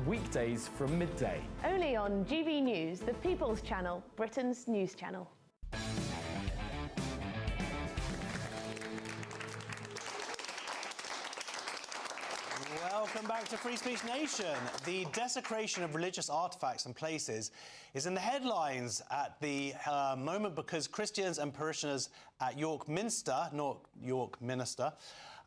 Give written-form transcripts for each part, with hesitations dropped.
weekdays from midday. Only on GB News, the People's Channel, Britain's news channel. Welcome back to Free Speech Nation. The desecration of religious artefacts and places is in the headlines at the moment because Christians and parishioners at Minster,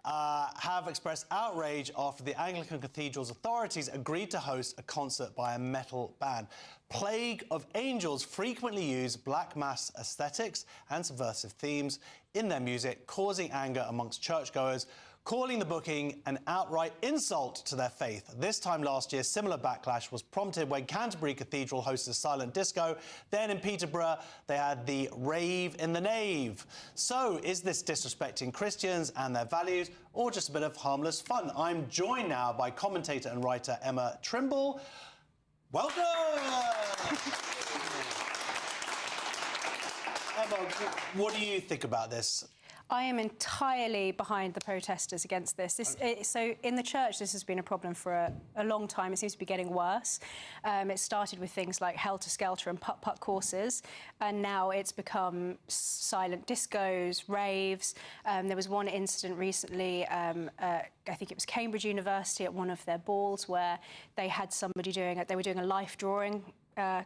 have expressed outrage after the Anglican Cathedral's authorities agreed to host a concert by a metal band. Plague of Angels frequently use Black Mass aesthetics and subversive themes in their music, causing anger amongst churchgoers, calling the booking an outright insult to their faith. This time last year, similar backlash was prompted when Canterbury Cathedral hosted silent disco. Then in Peterborough, they had the Rave in the Nave. So is this disrespecting Christians and their values, or just a bit of harmless fun? I'm joined now by commentator and writer Emma Trimble. Welcome! Emma, what do you think about this? I am entirely behind the protesters against this. So in the church, this has been a problem for a long time. It seems to be getting worse. It started with things like helter-skelter and putt-putt courses, and now it's become silent discos, raves. There was one incident recently, I think it was Cambridge University at one of their balls, where they had somebody they were doing a life drawing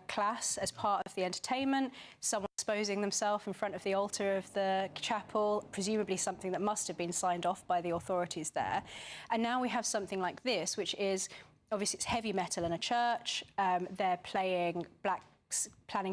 class as part of the entertainment. Someone exposing themselves in front of the altar of the chapel, presumably something that must have been signed off by the authorities there. And now we have something like this, which is, obviously it's heavy metal in a church. They're planning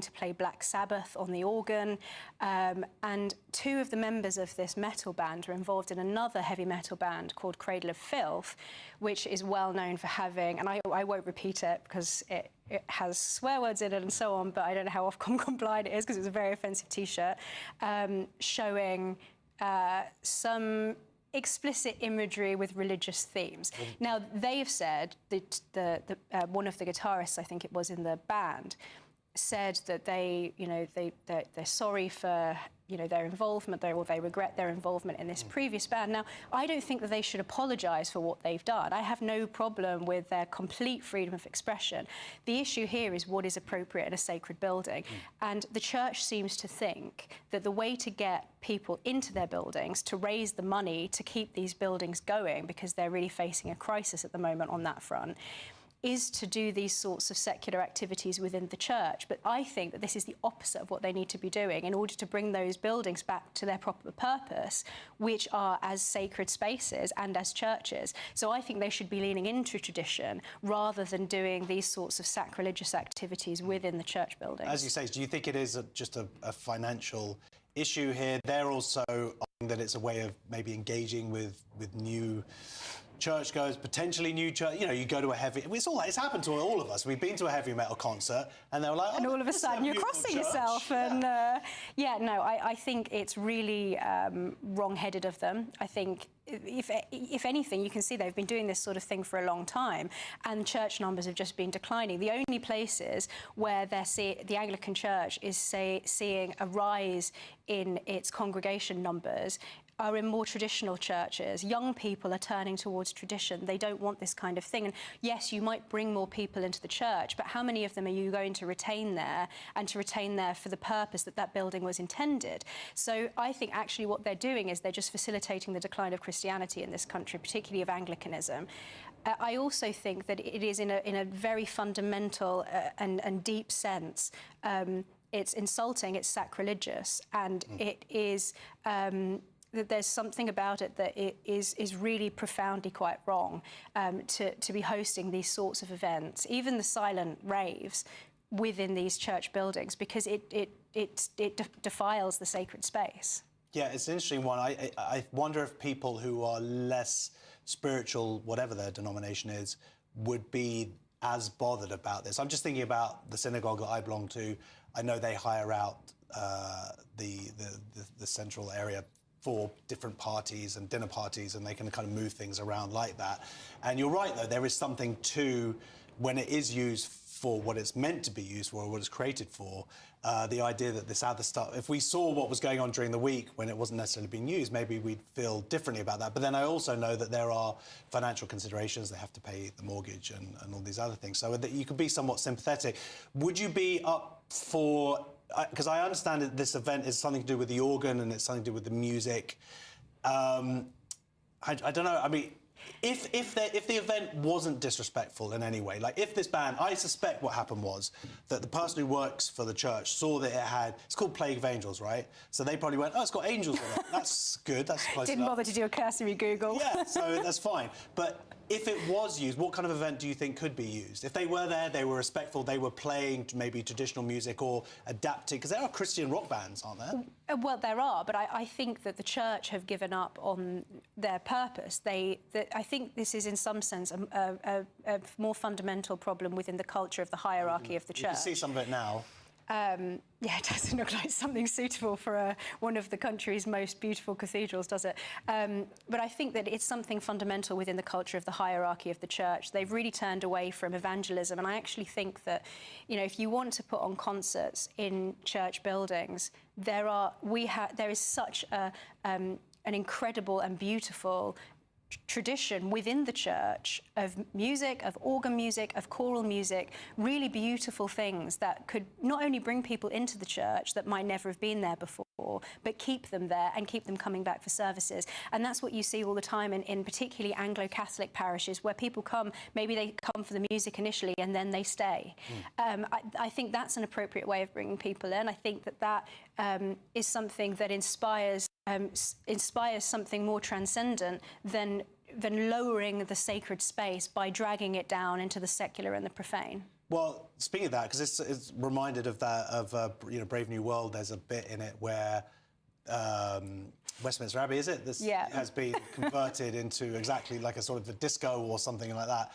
to play Black Sabbath on the organ, and two of the members of this metal band are involved in another heavy metal band called Cradle of Filth, which is well known for having, and I won't repeat it because it has swear words in it and so on, but I don't know how Ofcom compliant it is because it's a very offensive T-shirt, showing some explicit imagery with religious themes. Now, they've said, one of the guitarists, I think it was in the band, said that they're sorry for their involvement, they regret their involvement in this previous band. Now, I don't think that they should apologise for what they've done. I have no problem with their complete freedom of expression. The issue here is what is appropriate in a sacred building. And the church seems to think that the way to get people into their buildings, to raise the money to keep these buildings going, because they're really facing a crisis at the moment on that front, is to do these sorts of secular activities within the church. But I think that this is the opposite of what they need to be doing in order to bring those buildings back to their proper purpose, which are as sacred spaces and as churches. So I think they should be leaning into tradition rather than doing these sorts of sacrilegious activities within the church buildings. As you say, do you think it is just a financial issue here? They're also arguing that it's a way of maybe engaging with new churchgoers, potentially new church. You go to a heavy... It's happened to all of us. We've been to a heavy metal concert, and they were like... and all of a sudden you're crossing yourself. And, I think it's really wrong-headed of them. I think, if anything, you can see they've been doing this sort of thing for a long time, and church numbers have just been declining. The only places where the Anglican Church is seeing a rise in its congregation numbers are in more traditional churches. Young people are turning towards tradition. They don't want this kind of thing. And yes, you might bring more people into the church, but how many of them are you going to retain there, and to retain there for the purpose that building was intended? So I think actually what they're doing is they're just facilitating the decline of Christianity in this country, particularly of Anglicanism. I also think that it is in a very fundamental and deep sense. It's insulting, it's sacrilegious, and it is... that there's something about it that it is really profoundly quite wrong to be hosting these sorts of events, even the silent raves, within these church buildings, because it defiles the sacred space. Yeah, it's an interesting one. I wonder if people who are less spiritual, whatever their denomination is, would be as bothered about this. I'm just thinking about the synagogue that I belong to. I know they hire out the central area for different parties and dinner parties, and they can kind of move things around like that. And you're right, though, there is something to when it is used for what it's meant to be used for, or what it's created for, the idea that this other stuff, if we saw what was going on during the week when it wasn't necessarily being used, maybe we'd feel differently about that. But then I also know that there are financial considerations. They have to pay the mortgage and all these other things. So that you could be somewhat sympathetic. Would you be up for, because I understand that this event is something to do with the organ and it's something to do with the music. I don't know, I mean, if the event wasn't disrespectful in any way, like if this band, I suspect what happened was that the person who works for the church saw that it had, it's called Plague of Angels, right? So they probably went, oh, it's got angels in it. That's good, that's close Didn't enough. bother to do a cursory Google. Yeah, so that's fine. But if it was used, what kind of event do you think could be used? If they were there, they were respectful, they were playing maybe traditional music or adapting, because there are Christian rock bands, aren't there? Well, there are, but I think that the church have given up on their purpose. I think this is, in some sense, a more fundamental problem within the culture of the hierarchy of the church. You can see some of it now. Yeah, it doesn't look like something suitable for one of the country's most beautiful cathedrals, does it? But I think that it's something fundamental within the culture of the hierarchy of the church. They've really turned away from evangelism, and I actually think that, you know, if you want to put on concerts in church buildings, there is such an incredible and beautiful tradition within the church of music, of organ music, of choral music, really beautiful things that could not only bring people into the church that might never have been there before, but keep them there and keep them coming back for services. And that's what you see all the time in particularly Anglo-Catholic parishes, where people come, maybe they come for the music initially and then they stay. I think that's an appropriate way of bringing people in. I think that is something that inspires something more transcendent than lowering the sacred space by dragging it down into the secular and the profane. Well, speaking of that, because it's reminded of that you know, Brave New World. There's a bit in it where Westminster Abbey, is it? This has been converted into exactly like a sort of a disco or something like that.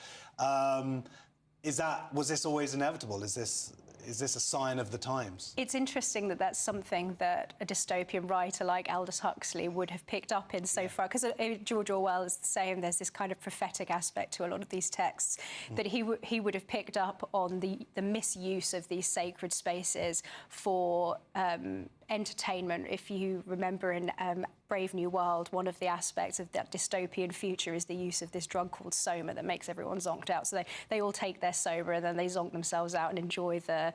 Was this always inevitable? Is this a sign of the times? It's interesting that that's something that a dystopian writer like Aldous Huxley would have picked up in so far, because George Orwell is the same. There's this kind of prophetic aspect to a lot of these texts that he would have picked up on the misuse of these sacred spaces for entertainment. If you remember in Brave New World, one of the aspects of that dystopian future is the use of this drug called soma that makes everyone zonked out. So they all take their soma and then they zonk themselves out and enjoy the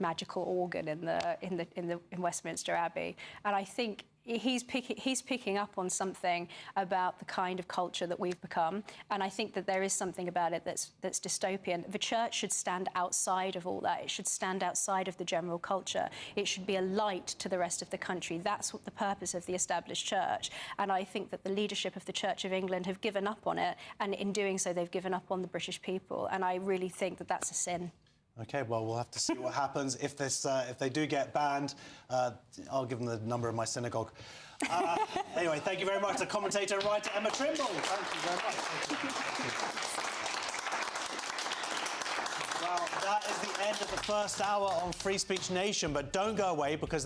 magical organ in Westminster Abbey. And I think he's picking up on something about the kind of culture that we've become, and I think that there is something about it that's dystopian. The church should stand outside of all that. It should stand outside of the general culture. It should be a light to the rest of the country. That's what the purpose of the established church, and I think that the leadership of the Church of England have given up on it, and in doing so they've given up on the British people, and I really think that that's a sin. OK, well, we'll have to see what happens. If they do get banned, I'll give them the number of my synagogue. Anyway, thank you very much to commentator and writer Emma Trimble. Thank you very much. Well, that is the end of the first hour on Free Speech Nation, but don't go away, because